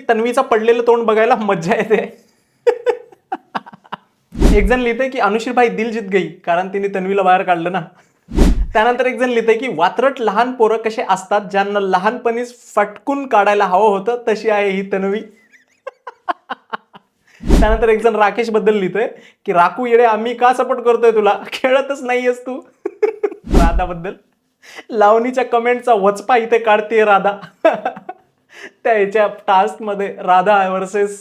तन्वीचा पडलेलं तोंड बघायला मज्जा येते. एक जण लिहितंय की अनुश्री भाई दिल जीत गई, कारण तिने तन्वीला बाहेर काढलं ना. त्यानंतर एक जण लिहितंय की वात्रट लहान पोरं कसे असतात, ज्यांना लहानपणीच फटकून काढायला हवं होतं, तशी आहे ही तन्वी. त्यानंतर एक जण राकेश बद्दल लिहितोय की राखू येडे, आम्ही का सपोर्ट करतोय तुला, खेळतच नाहीयेस तू. राधा बद्दल लावणीच्या कमेंटचा वचपा इथे काढते राधा. त्या ह्याच्या टास्क मध्ये राधा वर्सेस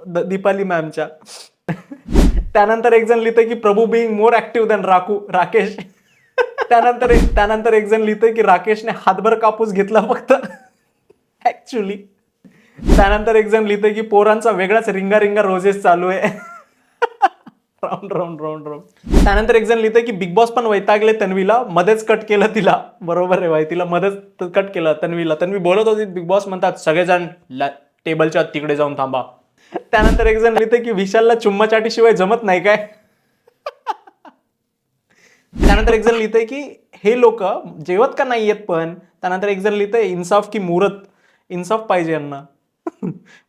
दीपाली मॅमच्या. त्यानंतर एक जण लिहितंय की प्रभू बिईंग मोर ऍक्टिव्ह दॅन राखू, राकेश. त्यानंतर एक जण लिहितंय की राकेशने हातभर कापूस घेतला फक्त ऍक्च्युली. त्यानंतर एक जण लिहितंय की पोरांचा वेगळाच रिंगा रिंगा रोजेस चालू आहे. Round round round round. त्यानंतर एक जण लिहितंय की बिग बॉस पण वैतागले तन्वीला, मध्येच कट केलं तिला. बरोबर आहे भाई, तिला मध्येच कट केलं तन्वीला. तन्वी बोलत होती, बिग बॉस म्हणतात सगळेजण टेबलच्या तिकडे जाऊन थांबा. त्यानंतर एक जण लिहितंय की विशालला चुम्मा चाटीशिवाय जमत नाही काय. त्यानंतर एक जण लिहितंय की हे लोक जेवत का नाही येत पण. त्यानंतर एक जण लिहितंय इन्साफ की मुहूर्त, इन्साफ पाहिजे यांना.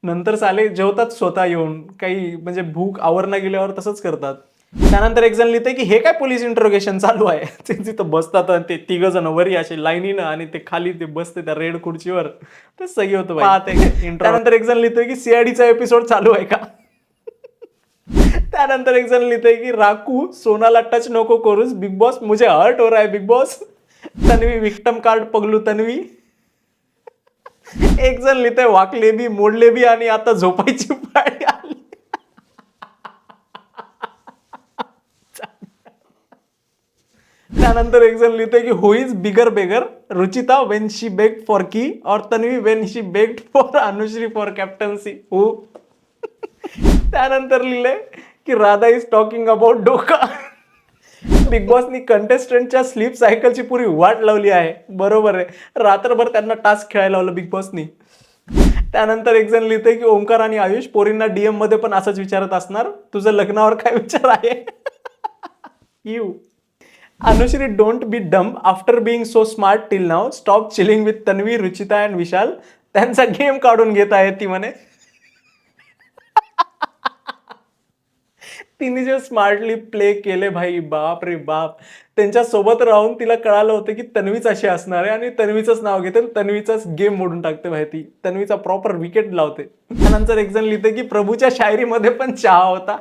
नंतर साले जेवतात स्वतः येऊन, काही म्हणजे भूक आवरणं गेल्यावर तसंच करतात. त्यानंतर एक जण लिहितंय की हे काय पोलीस इंट्रोगेशन चालू आहे. ते तिथं बसतात आणि ते 3 जण वरी असे लाईनीनं, आणि ते खाली ते बसते त्या रेड खुर्चीवर. ते सही होतं भाई. त्यानंतर एक जण लिहितोय की सीआयडीचा एपिसोड चालू आहे का. त्यानंतर एक जण लिहितंय की राखू सोनाला टच नको करूस, बिग बॉस मुझे हर्ट हो रहा है Bigg Boss. Tanvi victim card पगलू तन्वी. एक जण लिहितंय वाकले बी मोडले बी आणि आता झोपायची पाळी आली. त्यानंतर एक जण लिहितंय की who is bigger beggar, Ruchita when she begged for की, और Tanvi when she begged for Anushree for captaincy. हु. त्यानंतर लिहिलंय की राधा इज टॉकिंग अबाउट डोका. बिग बॉसनी कंटेस्टंटच्या स्लीप सायकलची पुरी वाट लावली आहे. बरोबर आहे, रात्रभर त्यांना टास्क खेळायला लावलं बिग बॉसनी. त्यानंतर एक जण लिहितंय की ओंकार आणि आयुष पोरींना डीएम मध्ये पण असंच विचारत असणार, तुझं लग्नावर काय विचार आहे. You. Anushree don't be dumb after being so smart till now, stop chilling with Tanvi, Ruchita and Vishal. त्यांचा गेम काढून घेत आहे ती म्हणे. तिने जे स्मार्टली प्ले केले भाई, बाप रे बाप. त्यांच्या सोबत राहून तिला कळालं होतं की तन्वीच अशी असणार आहे, आणि तन्वीचंच नाव घेते, तन्वीचाच गेम मोडून टाकते भाई ती. तन्वीचा प्रॉपर विकेट लावते. त्यानंतर एक जण लिहिते की प्रभूच्या शायरीमध्ये पण चहा होता.